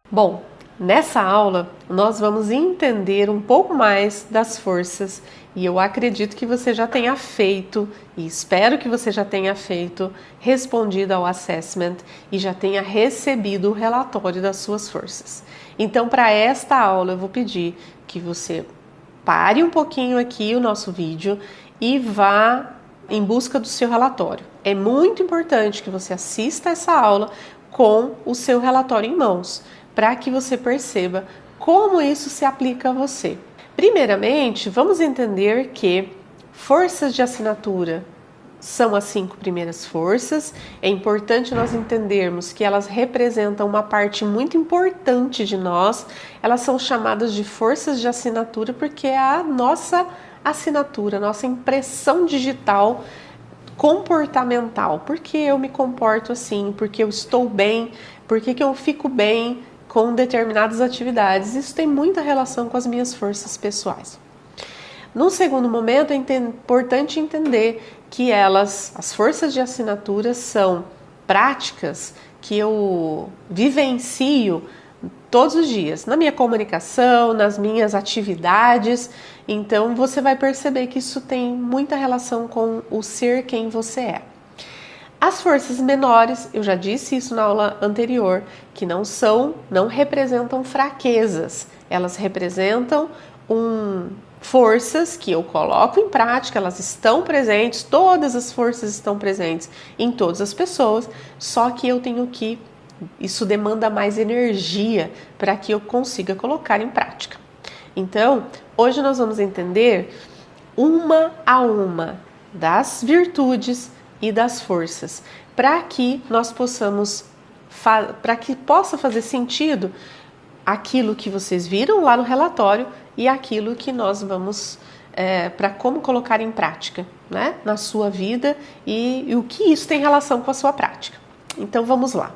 Bom, nessa aula nós vamos entender um pouco mais das forças e eu acredito que você já tenha feito e espero que você já tenha feito, respondido ao assessment e já tenha recebido o relatório das suas forças. Então, para esta aula eu vou pedir que você pare um pouquinho aqui o nosso vídeo e vá em busca do seu relatório. É muito importante que você assista essa aula com o seu relatório em mãos, para que você perceba como isso se aplica a você. Primeiramente, vamos entender que forças de assinatura são as 5 primeiras forças. É importante nós entendermos que elas representam uma parte muito importante de nós. Elas são chamadas de forças de assinatura porque é a nossa assinatura, nossa impressão digital comportamental. Por que eu me comporto assim? Por que eu estou bem? Por que eu fico bem com determinadas atividades? Isso tem muita relação com as minhas forças pessoais. No segundo momento, é importante entender que as forças de assinatura são práticas que eu vivencio todos os dias, na minha comunicação, nas minhas atividades. Então, você vai perceber que isso tem muita relação com o ser quem você é. As forças menores, eu já disse isso na aula anterior, que não representam fraquezas, elas representam forças que eu coloco em prática, elas estão presentes, todas as forças estão presentes em todas as pessoas, só que isso demanda mais energia para que eu consiga colocar em prática. Então, hoje nós vamos entender uma a uma das virtudes e das forças, para que nós para que possa fazer sentido aquilo que vocês viram lá no relatório e aquilo que nós vamos para como colocar em prática, né, na sua vida e o que isso tem relação com a sua prática. Então vamos lá.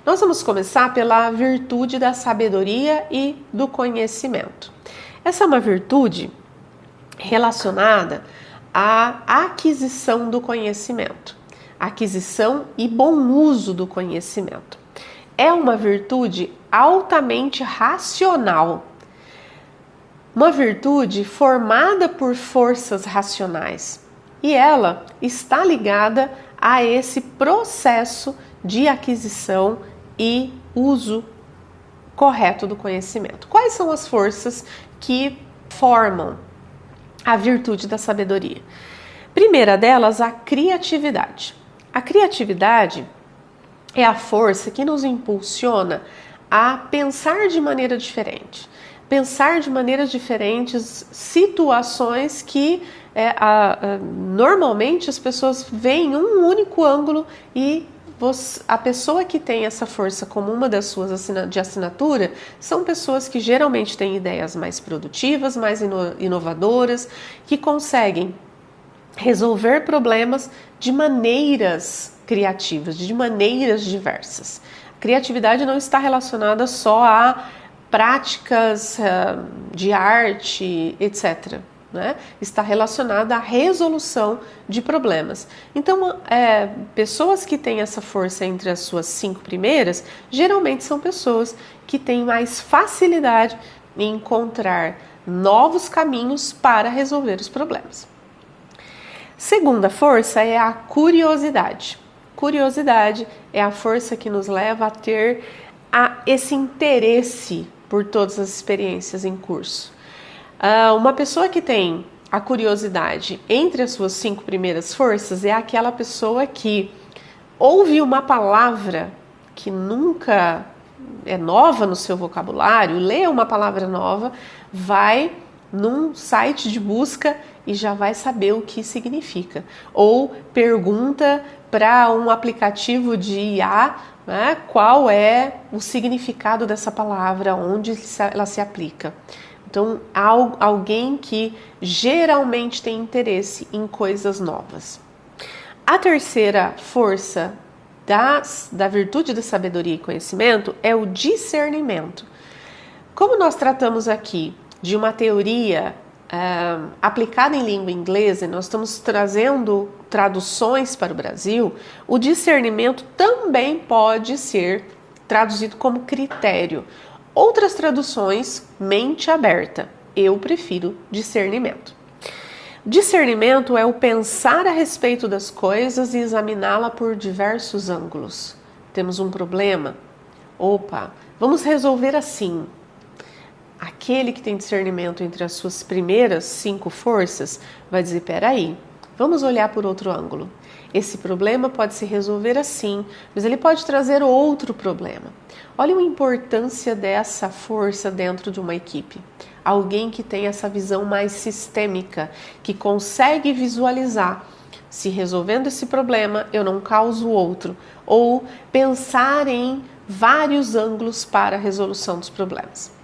Nós vamos começar pela virtude da sabedoria e do conhecimento. Essa é uma virtude relacionada à aquisição do conhecimento, aquisição e bom uso do conhecimento. É uma virtude altamente racional, uma virtude formada por forças racionais, e ela está ligada a esse processo de aquisição e uso correto do conhecimento. Quais são as forças que formam a virtude da sabedoria? Primeira delas, a criatividade. A criatividade é a força que nos impulsiona a pensar de maneira diferente. Pensar de maneiras diferentes situações que normalmente as pessoas veem um único ângulo e a pessoa que tem essa força como uma das suas de assinatura são pessoas que geralmente têm ideias mais produtivas, mais inovadoras, que conseguem resolver problemas de maneiras criativas, de maneiras diversas. A criatividade não está relacionada só a práticas de arte, etc., né? Está relacionada à resolução de problemas. Então, pessoas que têm essa força entre as suas 5 primeiras, geralmente são pessoas que têm mais facilidade em encontrar novos caminhos para resolver os problemas. Segunda força é a curiosidade. Curiosidade é a força que nos leva a ter esse interesse por todas as experiências em curso. Uma pessoa que tem a curiosidade entre as suas 5 primeiras forças é aquela pessoa que ouve uma palavra que nunca é nova no seu vocabulário, lê uma palavra nova, vai num site de busca e já vai saber o que significa. Ou pergunta para um aplicativo de IA, né, qual é o significado dessa palavra, onde ela se aplica. Então, alguém que geralmente tem interesse em coisas novas. A terceira força da virtude da sabedoria e conhecimento é o discernimento. Como nós tratamos aqui de uma teoria aplicada em língua inglesa, nós estamos trazendo traduções para o Brasil, o discernimento também pode ser traduzido como critério. Outras traduções, mente aberta. Eu prefiro discernimento. Discernimento é o pensar a respeito das coisas e examiná-la por diversos ângulos. Temos um problema? Opa, vamos resolver assim. Aquele que tem discernimento entre as suas primeiras 5 forças vai dizer, peraí, vamos olhar por outro ângulo. Esse problema pode se resolver assim, mas ele pode trazer outro problema. Olha a importância dessa força dentro de uma equipe. Alguém que tem essa visão mais sistêmica, que consegue visualizar se resolvendo esse problema eu não causo outro, ou pensar em vários ângulos para a resolução dos problemas.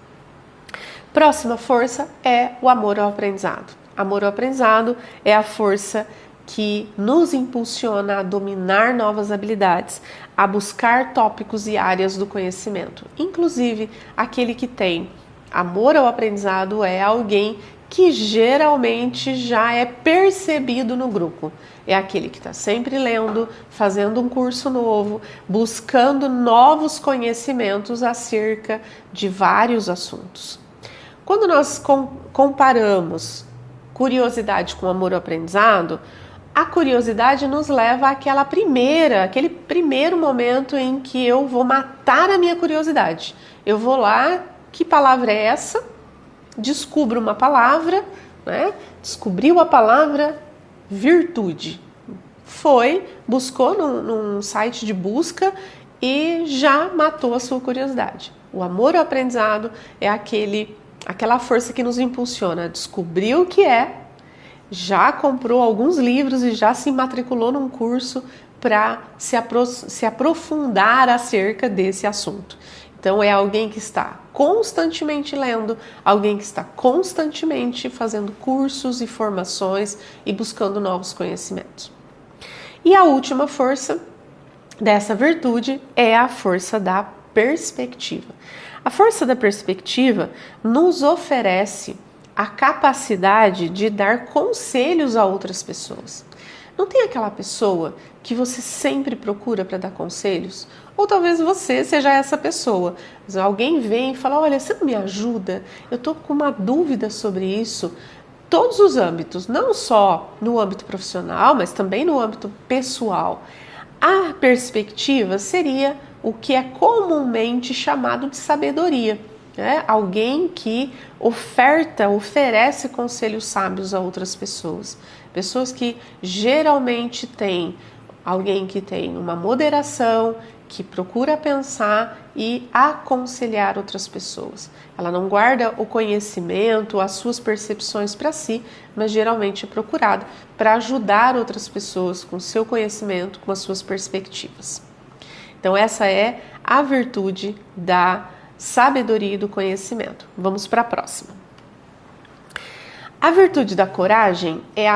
Próxima força é o amor ao aprendizado. Amor ao aprendizado é a força que nos impulsiona a dominar novas habilidades, a buscar tópicos e áreas do conhecimento. Inclusive, aquele que tem amor ao aprendizado é alguém que geralmente já é percebido no grupo. É aquele que está sempre lendo, fazendo um curso novo, buscando novos conhecimentos acerca de vários assuntos. Quando nós comparamos curiosidade com amor ao aprendizado, a curiosidade nos leva aquele primeiro momento em que eu vou matar a minha curiosidade. Eu vou lá, que palavra é essa? Descubro uma palavra, né? Descobriu a palavra virtude. Buscou num site de busca e já matou a sua curiosidade. O amor ao aprendizado é aquela força que nos impulsiona a descobrir o que é, já comprou alguns livros e já se matriculou num curso para se aprofundar acerca desse assunto. Então é alguém que está constantemente lendo, alguém que está constantemente fazendo cursos e formações e buscando novos conhecimentos. E a última força dessa virtude é a força da perspectiva. A força da perspectiva nos oferece a capacidade de dar conselhos a outras pessoas. Não tem aquela pessoa que você sempre procura para dar conselhos? Ou talvez você seja essa pessoa. Mas alguém vem e fala, olha, você não me ajuda? Eu estou com uma dúvida sobre isso. Todos os âmbitos, não só no âmbito profissional, mas também no âmbito pessoal. A perspectiva seria o que é comumente chamado de sabedoria. Alguém que oferece conselhos sábios a outras pessoas. Pessoas que geralmente têm alguém que tem uma moderação, que procura pensar e aconselhar outras pessoas. Ela não guarda o conhecimento, as suas percepções para si, mas geralmente é procurada para ajudar outras pessoas com seu conhecimento, com as suas perspectivas. Então essa é a virtude da sabedoria e do conhecimento. Vamos para a próxima. A virtude da coragem é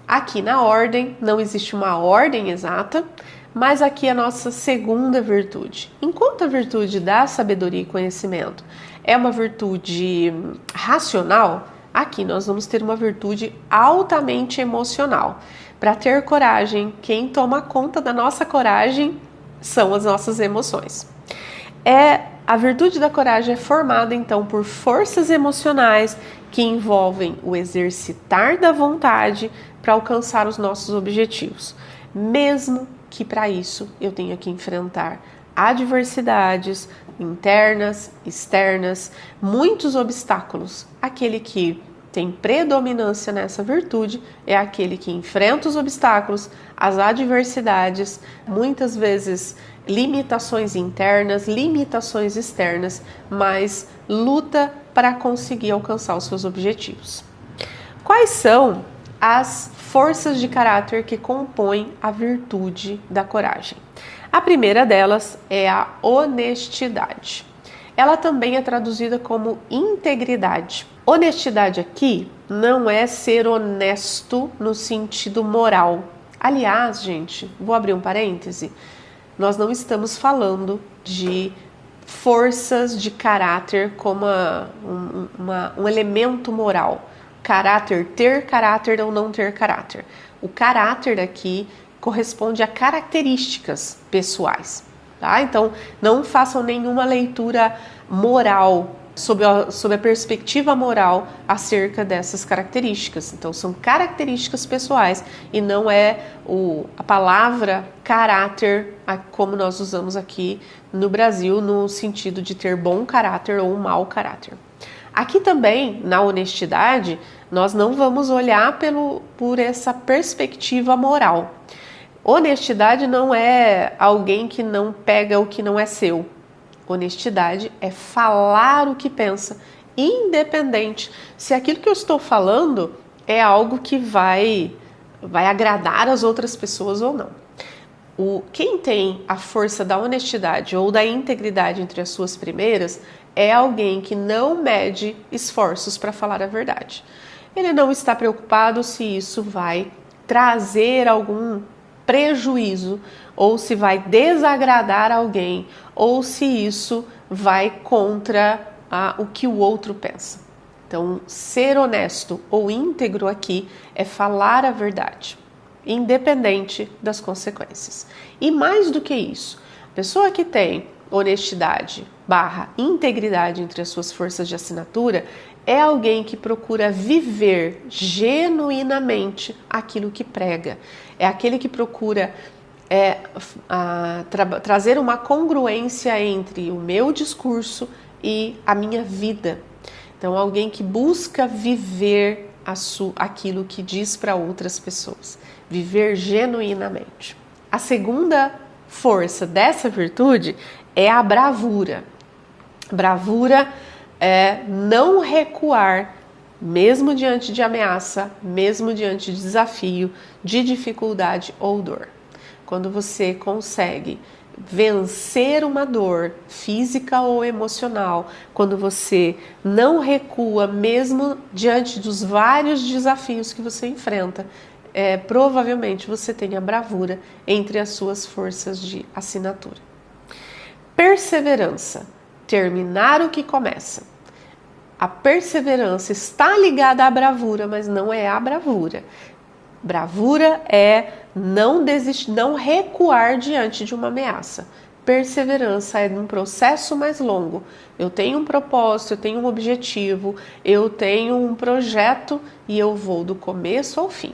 aqui na ordem, não existe uma ordem exata, mas aqui é a nossa segunda virtude. Enquanto a virtude da sabedoria e conhecimento é uma virtude racional, aqui nós vamos ter uma virtude altamente emocional. Para ter coragem, quem toma conta da nossa coragem são as nossas emoções. A virtude da coragem é formada, então, por forças emocionais que envolvem o exercitar da vontade para alcançar os nossos objetivos, mesmo que para isso eu tenha que enfrentar adversidades internas, externas, muitos obstáculos. Aquele que tem predominância nessa virtude é aquele que enfrenta os obstáculos, as adversidades, muitas vezes limitações internas, limitações externas, mas luta para conseguir alcançar os seus objetivos. Quais são as forças de caráter que compõem a virtude da coragem? A primeira delas é a honestidade. Ela também é traduzida como integridade. Honestidade aqui não é ser honesto no sentido moral. Aliás, gente, vou abrir um parêntese. Nós não estamos falando de forças de caráter como um elemento moral. Caráter, ter caráter ou não ter caráter. O caráter aqui corresponde a características pessoais. tá? Então, não façam nenhuma leitura moral sob a perspectiva moral acerca dessas características. Então, são características pessoais e não é a palavra caráter, como nós usamos aqui no Brasil, no sentido de ter bom caráter ou mau caráter. Aqui também, na honestidade, nós não vamos olhar por essa perspectiva moral. Honestidade não é alguém que não pega o que não é seu. Honestidade é falar o que pensa, independente se aquilo que eu estou falando é algo que vai agradar as outras pessoas ou não. Quem tem a força da honestidade ou da integridade entre as suas primeiras é alguém que não mede esforços para falar a verdade. Ele não está preocupado se isso vai trazer algum prejuízo, ou se vai desagradar alguém, ou se isso vai contra o que o outro pensa. Então, ser honesto ou íntegro aqui é falar a verdade, independente das consequências. E mais do que isso, a pessoa que tem honestidade / integridade entre as suas forças de assinatura é alguém que procura viver genuinamente aquilo que prega. É aquele que procura trazer uma congruência entre o meu discurso e a minha vida. Então, alguém que busca viver aquilo que diz para outras pessoas. Viver genuinamente. A segunda força dessa virtude é a bravura. Bravura é não recuar, mesmo diante de ameaça, mesmo diante de desafio, de dificuldade ou dor. Quando você consegue vencer uma dor física ou emocional, quando você não recua mesmo diante dos vários desafios que você enfrenta, provavelmente você tem a bravura entre as suas forças de assinatura. Perseverança. Terminar o que começa. A perseverança está ligada à bravura, mas não é a bravura. Bravura é não desistir, não recuar diante de uma ameaça. Perseverança é um processo mais longo. Eu tenho um propósito, eu tenho um objetivo, eu tenho um projeto e eu vou do começo ao fim.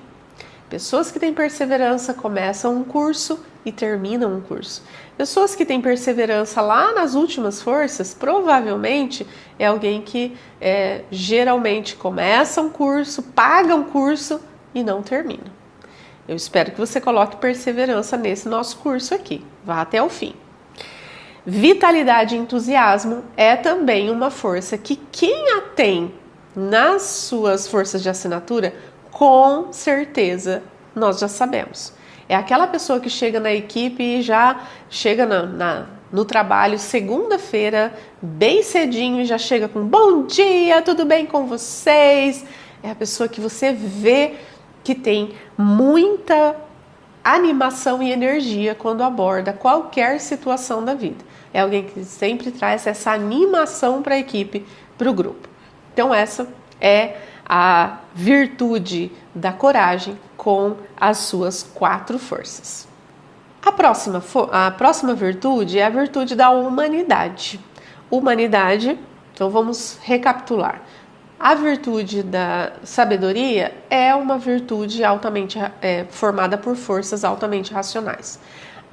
Pessoas que têm perseverança começam um curso e terminam um curso. Pessoas que têm perseverança lá nas últimas forças, provavelmente é alguém que geralmente começa um curso, paga um curso e não termina. Eu espero que você coloque perseverança nesse nosso curso aqui. Vá até o fim. Vitalidade e entusiasmo é também uma força que quem a tem nas suas forças de assinatura, com certeza nós já sabemos. É aquela pessoa que chega na equipe e já chega no trabalho segunda-feira, bem cedinho, e já chega com bom dia, tudo bem com vocês? É a pessoa que você vê que tem muita animação e energia quando aborda qualquer situação da vida. É alguém que sempre traz essa animação para a equipe, para o grupo. Então essa é a virtude da coragem com as suas 4 forças. A próxima virtude é a virtude da humanidade. Humanidade, então vamos recapitular. A virtude da sabedoria é uma virtude altamente formada por forças altamente racionais.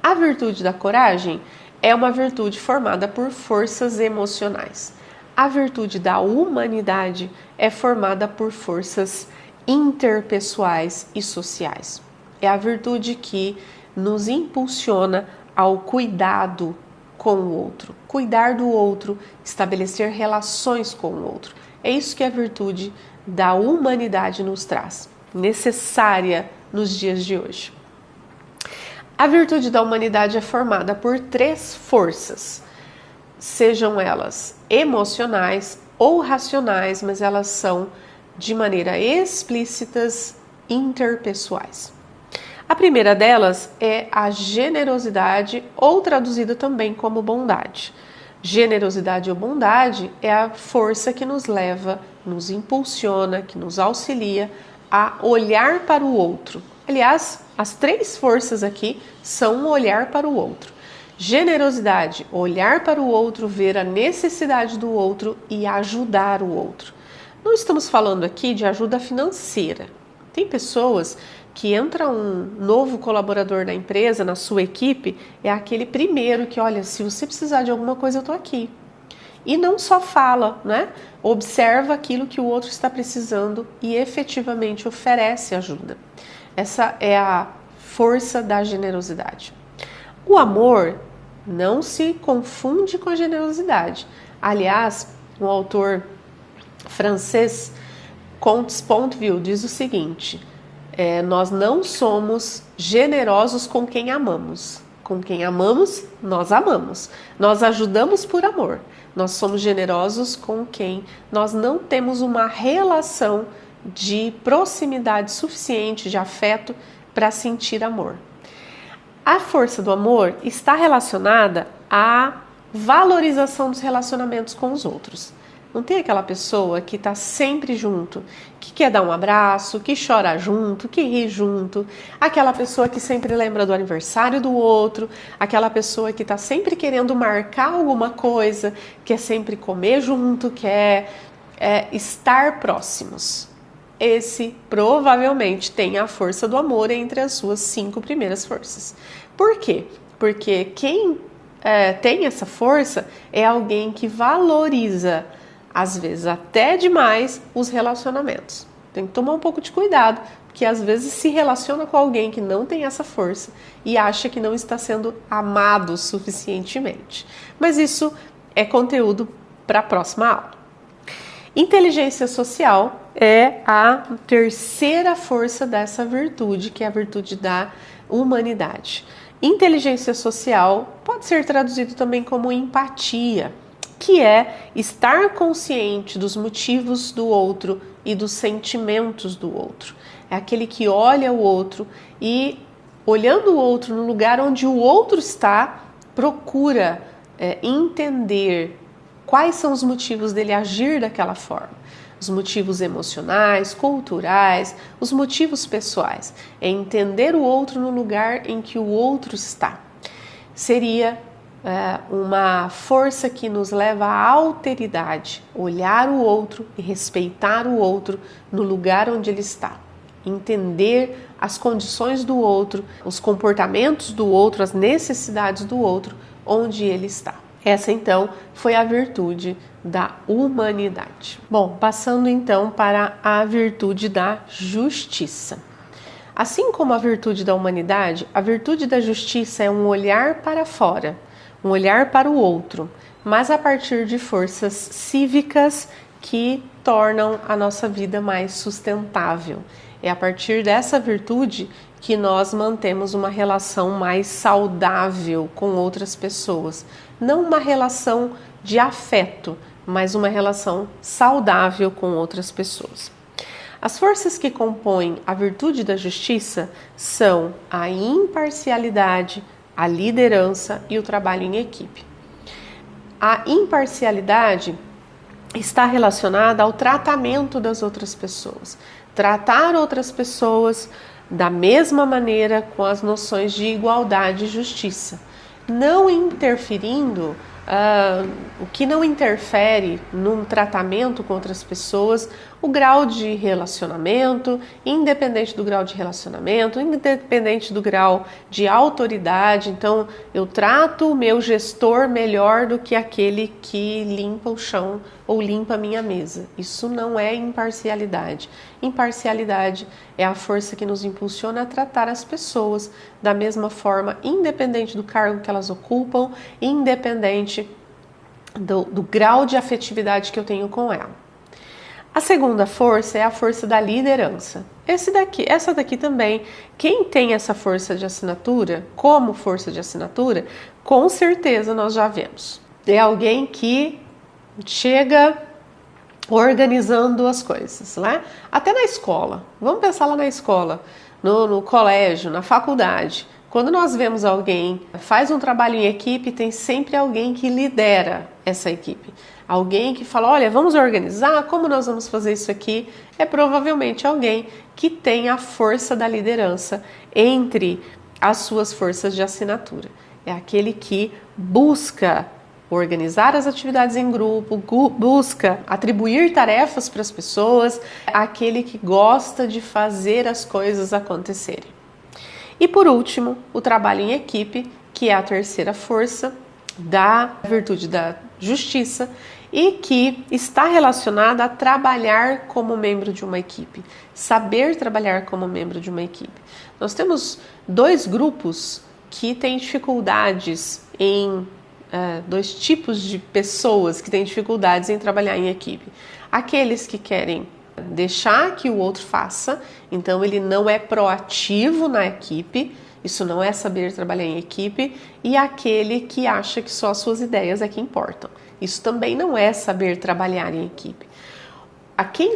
A virtude da coragem é uma virtude formada por forças emocionais. A virtude da humanidade é formada por forças interpessoais e sociais. É a virtude que nos impulsiona ao cuidado com o outro, cuidar do outro, estabelecer relações com o outro. É isso que a virtude da humanidade nos traz, necessária nos dias de hoje. A virtude da humanidade é formada por 3 forças, sejam elas emocionais ou racionais, mas elas são de maneira explícitas interpessoais. A primeira delas é a generosidade, ou traduzida também como bondade. Generosidade ou bondade é a força que nos leva, nos impulsiona, que nos auxilia a olhar para o outro. Aliás, as 3 forças aqui são um olhar para o outro. Generosidade, olhar para o outro, ver a necessidade do outro e ajudar o outro. Não estamos falando aqui de ajuda financeira. Tem pessoas que entra um novo colaborador na empresa, na sua equipe, é aquele primeiro que, olha, se você precisar de alguma coisa, eu estou aqui. E não só fala, né? Observa aquilo que o outro está precisando e efetivamente oferece ajuda. Essa é a força da generosidade. O amor não se confunde com a generosidade. Aliás, um autor francês, Comte Spontville, diz o seguinte: nós não somos generosos com quem amamos. Com quem amamos, nós amamos. Nós ajudamos por amor. Nós somos generosos com quem nós não temos uma relação de proximidade suficiente, de afeto, para sentir amor. A força do amor está relacionada à valorização dos relacionamentos com os outros. Não tem aquela pessoa que está sempre junto, que quer dar um abraço, que chora junto, que ri junto, aquela pessoa que sempre lembra do aniversário do outro, aquela pessoa que está sempre querendo marcar alguma coisa, quer sempre comer junto, quer estar próximos. Esse provavelmente tem a força do amor entre as suas 5 primeiras forças. Por quê? Porque quem tem essa força é alguém que valoriza, às vezes até demais, os relacionamentos. Tem que tomar um pouco de cuidado, porque às vezes se relaciona com alguém que não tem essa força e acha que não está sendo amado suficientemente. Mas isso é conteúdo para a próxima aula. Inteligência social é a terceira força dessa virtude, que é a virtude da humanidade. Inteligência social pode ser traduzido também como empatia, que é estar consciente dos motivos do outro e dos sentimentos do outro. É aquele que olha o outro e, olhando o outro no lugar onde o outro está, procura entender quais são os motivos dele agir daquela forma. Os motivos emocionais, culturais, os motivos pessoais. É entender o outro no lugar em que o outro está. Seria uma força que nos leva à alteridade, olhar o outro e respeitar o outro no lugar onde ele está. Entender as condições do outro, os comportamentos do outro, as necessidades do outro, onde ele está. Essa, então, foi a virtude da humanidade. Bom, passando então para a virtude da justiça. Assim como a virtude da humanidade, a virtude da justiça é um olhar para fora, um olhar para o outro, mas a partir de forças cívicas que tornam a nossa vida mais sustentável. É a partir dessa virtude que nós mantemos uma relação mais saudável com outras pessoas. Não uma relação de afeto, mas uma relação saudável com outras pessoas. As forças que compõem a virtude da justiça são a imparcialidade, a liderança e o trabalho em equipe. A imparcialidade está relacionada ao tratamento das outras pessoas. Tratar outras pessoas da mesma maneira, com as noções de igualdade e justiça, não interferindo, o que não interfere num tratamento com outras pessoas, o grau de relacionamento, independente do grau de relacionamento, independente do grau de autoridade. Então, eu trato o meu gestor melhor do que aquele que limpa o chão ou limpa a minha mesa. Isso não é imparcialidade. Imparcialidade é a força que nos impulsiona a tratar as pessoas da mesma forma, independente do cargo que elas ocupam, independente do grau de afetividade que eu tenho com ela. A segunda força é a força da liderança. Essa daqui também, quem tem essa força de assinatura, como força de assinatura, com certeza nós já vemos. É alguém que chega organizando as coisas, né? Até na escola. Vamos pensar lá na escola, no colégio, na faculdade. Quando nós vemos alguém faz um trabalho em equipe, tem sempre alguém que lidera essa equipe. Alguém que fala, olha, vamos organizar, como nós vamos fazer isso aqui? É provavelmente alguém que tem a força da liderança entre as suas forças de assinatura. é aquele que busca organizar as atividades em grupo, busca atribuir tarefas para as pessoas, aquele que gosta de fazer as coisas acontecerem. E por último, o trabalho em equipe, que é a terceira força da virtude da justiça e que está relacionada a trabalhar como membro de uma equipe, saber trabalhar como membro de uma equipe. Nós temos dois grupos que têm dificuldades dois tipos de pessoas que têm dificuldades em trabalhar em equipe. Aqueles que querem deixar que o outro faça, então ele não é proativo na equipe, isso não é saber trabalhar em equipe, e aquele que acha que só as suas ideias é que importam. Isso também não é saber trabalhar em equipe. Quem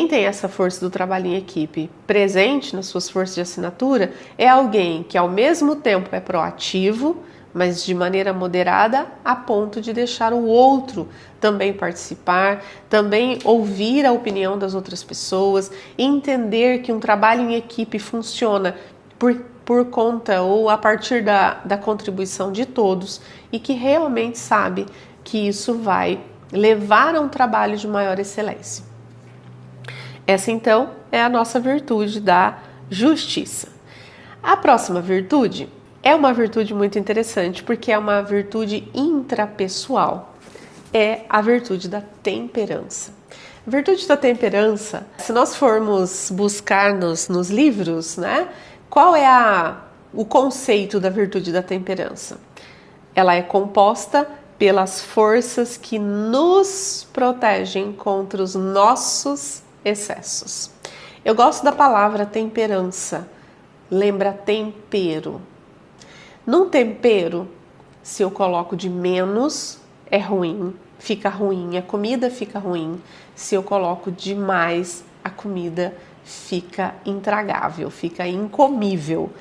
tem essa força do trabalho em equipe presente nas suas forças de assinatura é alguém que ao mesmo tempo é proativo, mas de maneira moderada, a ponto de deixar o outro também participar, também ouvir a opinião das outras pessoas, entender que um trabalho em equipe funciona por conta ou a partir da contribuição de todos e que realmente sabe que isso vai levar a um trabalho de maior excelência. Essa então é a nossa virtude da justiça. A próxima virtude é uma virtude muito interessante porque é uma virtude intrapessoal. É a virtude da temperança. A virtude da temperança, se nós formos buscar nos livros, né, qual é o conceito da virtude da temperança? Ela é composta pelas forças que nos protegem contra os nossos excessos. Eu gosto da palavra temperança, lembra tempero. Num tempero, se eu coloco de menos, é ruim, fica ruim, a comida fica ruim. Se eu coloco de mais, a comida fica intragável, fica incomível.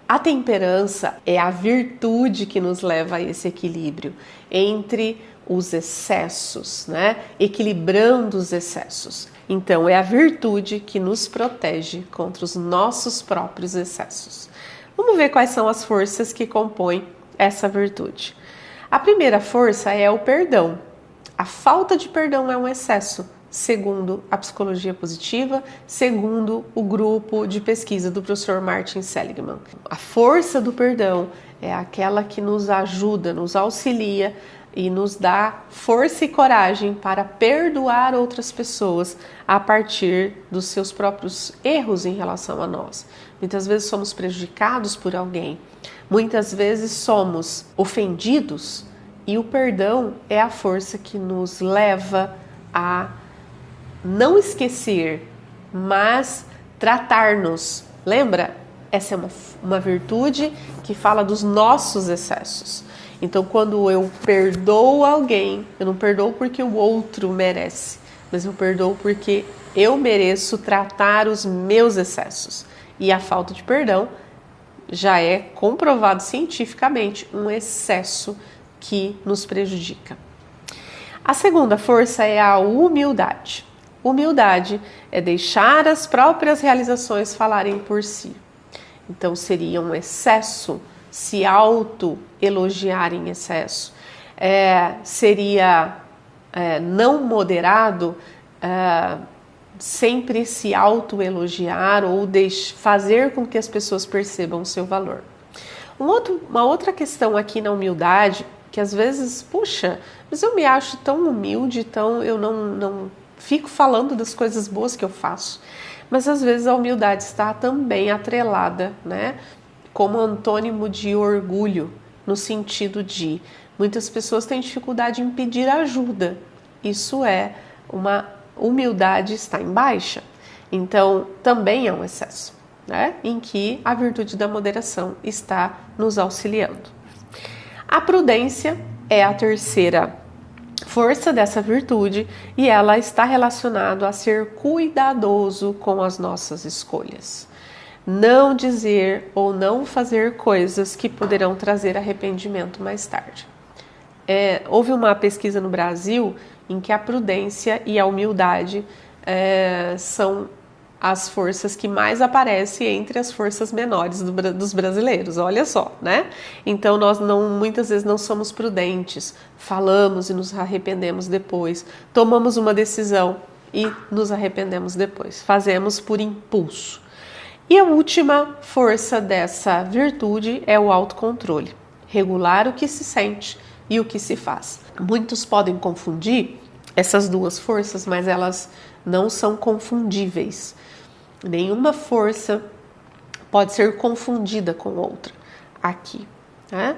A temperança é a virtude que nos leva a esse equilíbrio entre os excessos, né? Equilibrando os excessos. Então, é a virtude que nos protege contra os nossos próprios excessos. Vamos ver quais são as forças que compõem essa virtude. A primeira força é o perdão. A falta de perdão é um excesso, segundo a psicologia positiva, segundo o grupo de pesquisa do professor Martin Seligman. A força do perdão é aquela que nos ajuda, nos auxilia e nos dá força e coragem para perdoar outras pessoas a partir dos seus próprios erros em relação a nós. Muitas vezes somos prejudicados por alguém, muitas vezes somos ofendidos e o perdão é a força que nos leva a não esquecer, mas tratar-nos. Lembra? Essa é uma virtude que fala dos nossos excessos. Então, quando eu perdoo alguém, eu não perdoo porque o outro merece, mas eu perdoo porque eu mereço tratar os meus excessos. E a falta de perdão já é comprovado cientificamente um excesso que nos prejudica. A segunda força é a humildade. Humildade é deixar as próprias realizações falarem por si. Então, seria um excesso se auto-elogiar em excesso. Seria não moderado sempre se auto-elogiar ou fazer com que as pessoas percebam o seu valor. Uma outra questão aqui na humildade, que às vezes, puxa, mas eu me acho tão humilde, eu não fico falando das coisas boas que eu faço. Mas às vezes a humildade está também atrelada, né, como antônimo de orgulho, no sentido de muitas pessoas têm dificuldade em pedir ajuda. Isso é uma humildade está em baixa. Então, também é um excesso, né, em que a virtude da moderação está nos auxiliando. A prudência é a terceira força dessa virtude e ela está relacionada a ser cuidadoso com as nossas escolhas. Não dizer ou não fazer coisas que poderão trazer arrependimento mais tarde. Houve uma pesquisa no Brasil em que a prudência e a humildade são as forças que mais aparecem entre as forças menores dos brasileiros, olha só, né? Então nós muitas vezes não somos prudentes, falamos e nos arrependemos depois, tomamos uma decisão e nos arrependemos depois, fazemos por impulso. E a última força dessa virtude é o autocontrole, regular o que se sente e o que se faz. Muitos podem confundir essas duas forças, mas elas não são confundíveis. Nenhuma força pode ser confundida com outra aqui, né?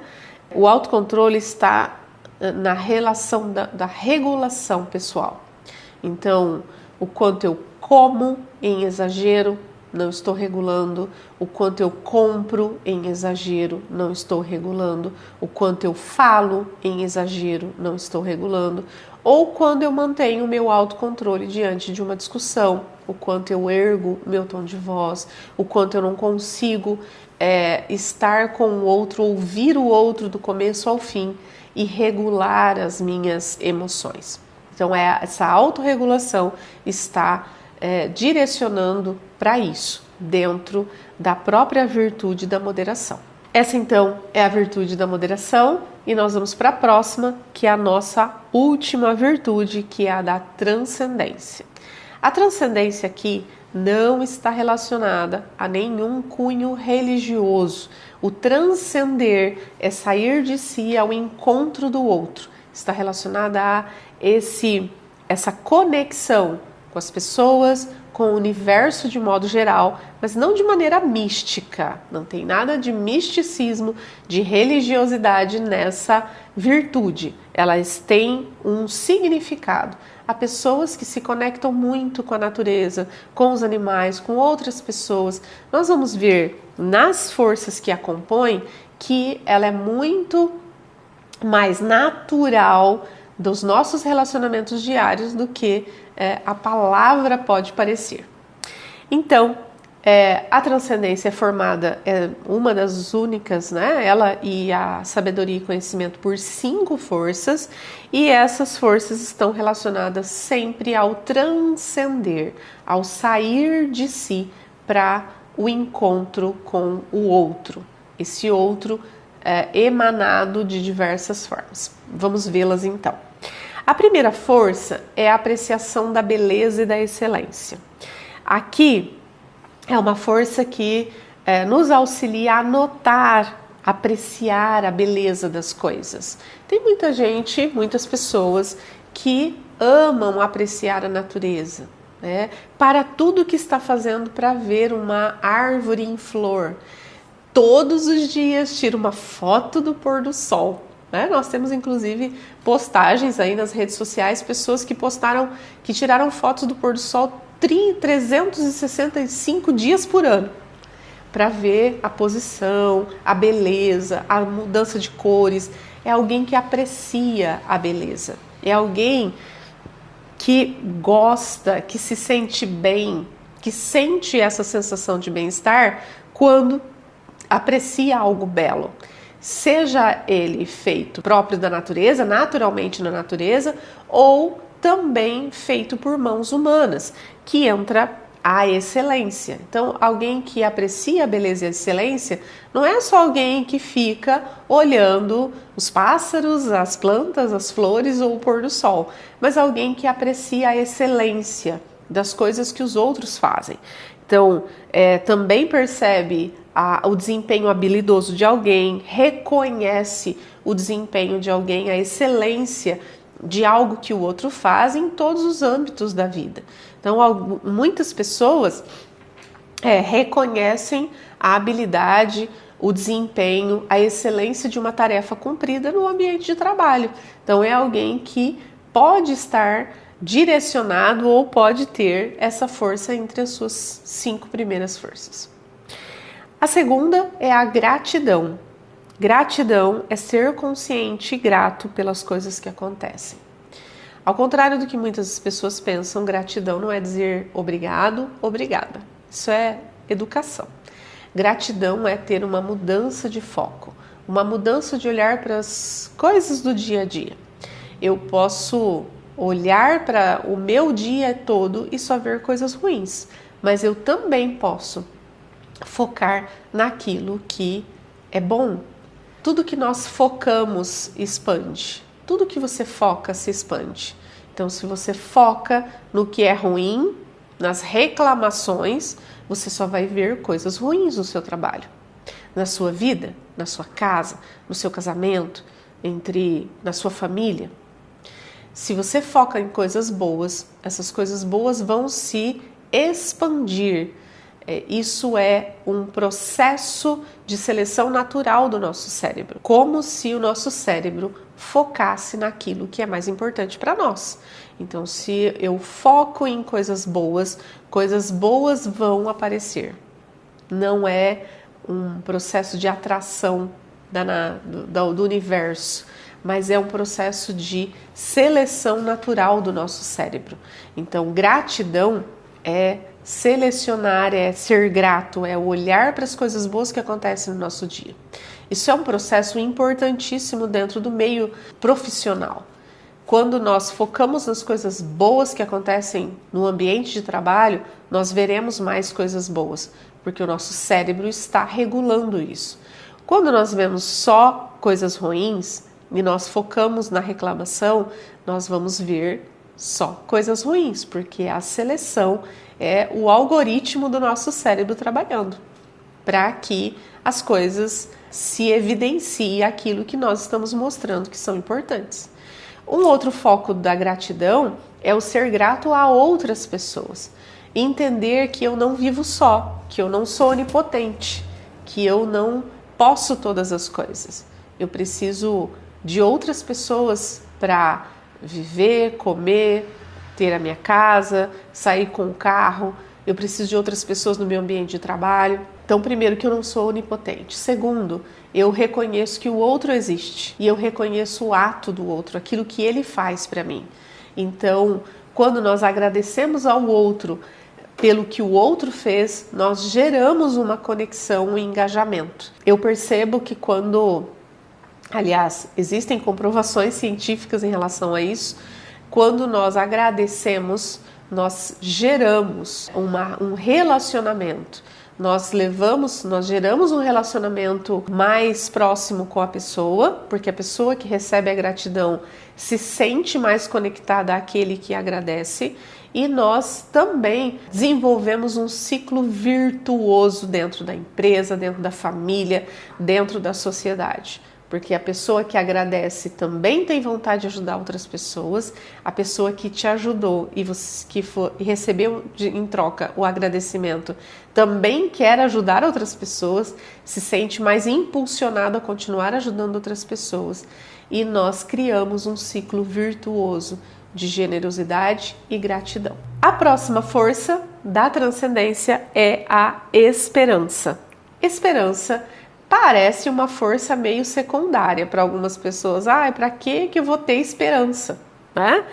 O autocontrole está na relação da regulação pessoal. Então, o quanto eu como em exagero, não estou regulando. O quanto eu compro em exagero, não estou regulando. O quanto eu falo em exagero, não estou regulando. Ou quando eu mantenho o meu autocontrole diante de uma discussão, o quanto eu ergo meu tom de voz, o quanto eu não consigo estar com o outro, ouvir o outro do começo ao fim e regular as minhas emoções. Então, essa autorregulação está direcionando para isso, dentro da própria virtude da moderação. Essa, então, é a virtude da moderação e nós vamos para a próxima, que é a nossa última virtude, que é a da transcendência. A transcendência aqui não está relacionada a nenhum cunho religioso. O transcender é sair de si ao encontro do outro. Está relacionada a essa conexão com as pessoas, com o universo de modo geral, mas não de maneira mística. Não tem nada de misticismo, de religiosidade nessa virtude. Elas têm um significado. Há pessoas que se conectam muito com a natureza, com os animais, com outras pessoas. Nós vamos ver nas forças que a compõem que ela é muito mais natural dos nossos relacionamentos diários do que a palavra pode parecer. Então, a transcendência é formada, uma das únicas, né? Ela e a sabedoria e conhecimento por 5 forças, e essas forças estão relacionadas sempre ao transcender, ao sair de si para o encontro com o outro. Esse outro emanado de diversas formas. Vamos vê-las então. A primeira força é a apreciação da beleza e da excelência. Aqui é uma força que nos auxilia a notar, apreciar a beleza das coisas. Tem muita gente, muitas pessoas que amam apreciar a natureza, né? Para tudo que está fazendo para ver uma árvore em flor. Todos os dias tira uma foto do pôr do sol. Né? Nós temos inclusive postagens aí nas redes sociais, pessoas que tiraram fotos do pôr do sol 365 dias por ano, para ver a posição, a beleza, a mudança de cores. É alguém que aprecia a beleza, é alguém que gosta, que se sente bem, que sente essa sensação de bem-estar quando aprecia algo belo. Seja ele feito próprio da natureza, naturalmente na natureza, ou também feito por mãos humanas, que entra a excelência. Então, alguém que aprecia a beleza e a excelência não é só alguém que fica olhando os pássaros, as plantas, as flores ou o pôr do sol, mas alguém que aprecia a excelência das coisas que os outros fazem. Então, também percebe o desempenho habilidoso de alguém, reconhece o desempenho de alguém, a excelência de algo que o outro faz em todos os âmbitos da vida. Então, muitas pessoas reconhecem a habilidade, o desempenho, a excelência de uma tarefa cumprida no ambiente de trabalho. Então, é alguém que pode estar direcionado ou pode ter essa força entre as suas 5 primeiras forças. A segunda é a gratidão. Gratidão é ser consciente e grato pelas coisas que acontecem. Ao contrário do que muitas pessoas pensam, gratidão não é dizer obrigado, obrigada. Isso é educação. Gratidão é ter uma mudança de foco, uma mudança de olhar para as coisas do dia a dia. Eu posso olhar para o meu dia todo e só ver coisas ruins, mas eu também posso focar naquilo que é bom. Tudo que nós focamos expande. Tudo que você foca se expande. Então, se você foca no que é ruim, nas reclamações, você só vai ver coisas ruins no seu trabalho, na sua vida, na sua casa, no seu casamento, na sua família. Se você foca em coisas boas, essas coisas boas vão se expandir. Isso é um processo de seleção natural do nosso cérebro, como se o nosso cérebro focasse naquilo que é mais importante para nós. Então, se eu foco em coisas boas vão aparecer. Não é um processo de atração do universo, mas é um processo de seleção natural do nosso cérebro. Então, gratidão é selecionar, é ser grato, é olhar para as coisas boas que acontecem no nosso dia. Isso é um processo importantíssimo dentro do meio profissional. Quando nós focamos nas coisas boas que acontecem no ambiente de trabalho, nós veremos mais coisas boas, porque o nosso cérebro está regulando isso. Quando nós vemos só coisas ruins e nós focamos na reclamação, nós vamos ver só coisas ruins, porque a seleção é o algoritmo do nosso cérebro trabalhando para que as coisas se evidenciem aquilo que nós estamos mostrando que são importantes. Um outro foco da gratidão é o ser grato a outras pessoas. Entender que eu não vivo só, que eu não sou onipotente, que eu não posso todas as coisas. Eu preciso de outras pessoas para viver, comer, ter a minha casa, sair com o carro. Eu preciso de outras pessoas no meu ambiente de trabalho. Então, primeiro, que eu não sou onipotente. Segundo, eu reconheço que o outro existe e eu reconheço o ato do outro, aquilo que ele faz para mim. Então, quando nós agradecemos ao outro pelo que o outro fez, nós geramos uma conexão, um engajamento. Eu percebo que aliás, existem comprovações científicas em relação a isso, quando nós agradecemos, nós geramos um relacionamento. Nós geramos um relacionamento mais próximo com a pessoa, porque a pessoa que recebe a gratidão se sente mais conectada àquele que agradece, e nós também desenvolvemos um ciclo virtuoso dentro da empresa, dentro da família, dentro da sociedade. Porque a pessoa que agradece também tem vontade de ajudar outras pessoas, a pessoa que te ajudou e recebeu em troca o agradecimento também quer ajudar outras pessoas, se sente mais impulsionado a continuar ajudando outras pessoas. E nós criamos um ciclo virtuoso de generosidade e gratidão. A próxima força da transcendência é a esperança. Esperança parece uma força meio secundária para algumas pessoas. Para que eu vou ter esperança? Né?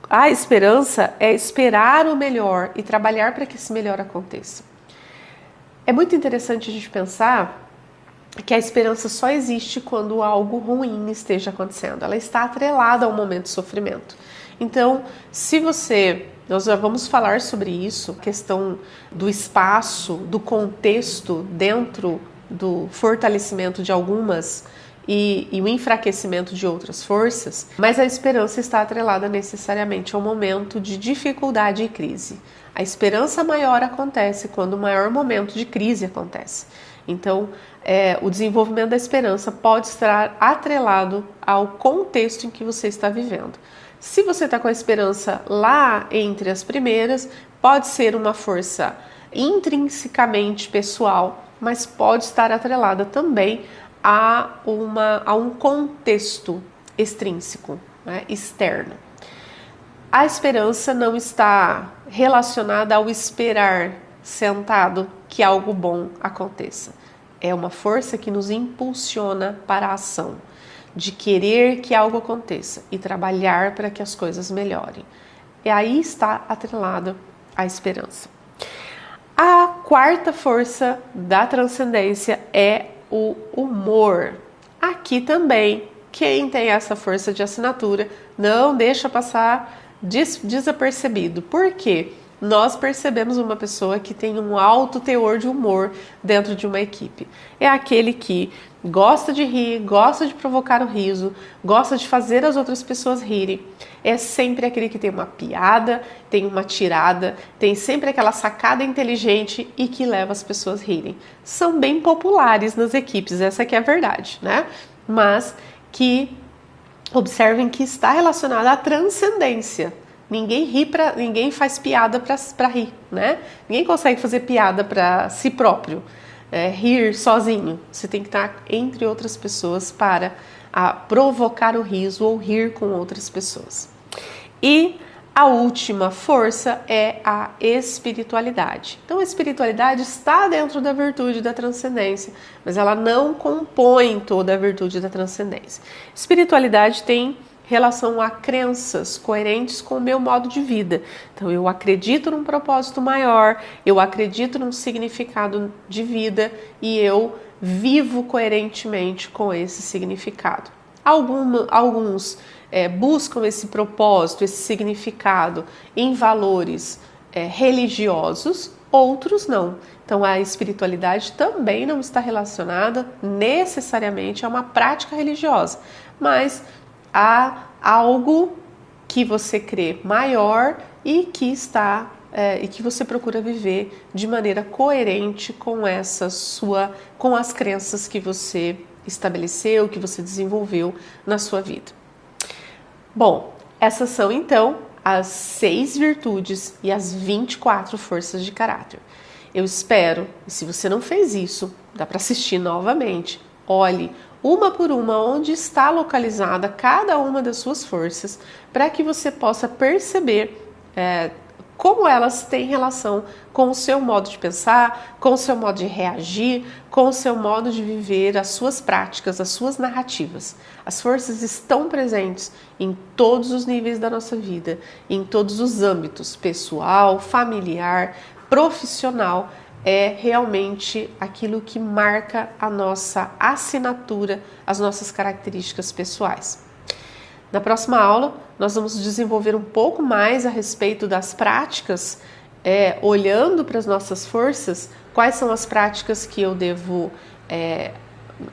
A esperança é esperar o melhor e trabalhar para que esse melhor aconteça. É muito interessante a gente pensar que a esperança só existe quando algo ruim esteja acontecendo. Ela está atrelada ao momento de sofrimento. Então, nós já vamos falar sobre isso, a questão do espaço, do contexto dentro do fortalecimento de algumas e o enfraquecimento de outras forças, mas a esperança está atrelada necessariamente ao momento de dificuldade e crise. A esperança maior acontece quando o maior momento de crise acontece. Então, o desenvolvimento da esperança pode estar atrelado ao contexto em que você está vivendo. Se você está com a esperança lá entre as primeiras, pode ser uma força intrinsecamente pessoal, mas pode estar atrelada também a um contexto extrínseco, né, externo. A esperança não está relacionada ao esperar sentado que algo bom aconteça. É uma força que nos impulsiona para a ação, de querer que algo aconteça e trabalhar para que as coisas melhorem. E aí está atrelada a esperança. A quarta força da transcendência é o humor. Aqui também, quem tem essa força de assinatura não deixa passar desapercebido. Por quê? nós percebemos uma pessoa que tem um alto teor de humor dentro de uma equipe? É aquele que gosta de rir, gosta de provocar o riso, gosta de fazer as outras pessoas rirem. É sempre aquele que tem uma piada, tem uma tirada, tem sempre aquela sacada inteligente e que leva as pessoas a rirem. São bem populares nas equipes, essa que é a verdade, né? Mas que observem que está relacionado à transcendência. Ninguém faz piada para rir, né? Ninguém consegue fazer piada para si próprio. Rir sozinho. Você tem que estar entre outras pessoas para provocar o riso ou rir com outras pessoas. E a última força é a espiritualidade. Então a espiritualidade está dentro da virtude da transcendência, mas ela não compõe toda a virtude da transcendência. Espiritualidade tem relação a crenças coerentes com o meu modo de vida. Então eu acredito num propósito maior, eu acredito num significado de vida e eu vivo coerentemente com esse significado. Alguns buscam esse propósito, esse significado em valores religiosos, outros não. Então a espiritualidade também não está relacionada necessariamente a uma prática religiosa, mas há algo que você crê maior e que e que você procura viver de maneira coerente com com as crenças que você estabeleceu, que você desenvolveu na sua vida. Bom, essas são então as 6 virtudes e as 24 forças de caráter. Eu espero, e se você não fez isso, dá para assistir novamente, olhe uma por uma onde está localizada cada uma das suas forças, para que você possa perceber como elas têm relação com o seu modo de pensar, com o seu modo de reagir, com o seu modo de viver, as suas práticas, as suas narrativas. As forças estão presentes em todos os níveis da nossa vida, em todos os âmbitos, pessoal, familiar, profissional. É realmente aquilo que marca a nossa assinatura, as nossas características pessoais. Na próxima aula, nós vamos desenvolver um pouco mais a respeito das práticas, olhando para as nossas forças, quais são as práticas que eu devo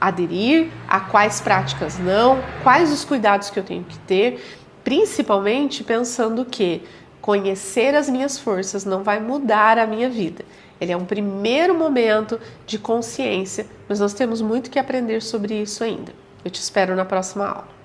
aderir, a quais práticas não, quais os cuidados que eu tenho que ter, principalmente pensando que conhecer as minhas forças não vai mudar a minha vida. Ele é um primeiro momento de consciência, mas nós temos muito que aprender sobre isso ainda. Eu te espero na próxima aula.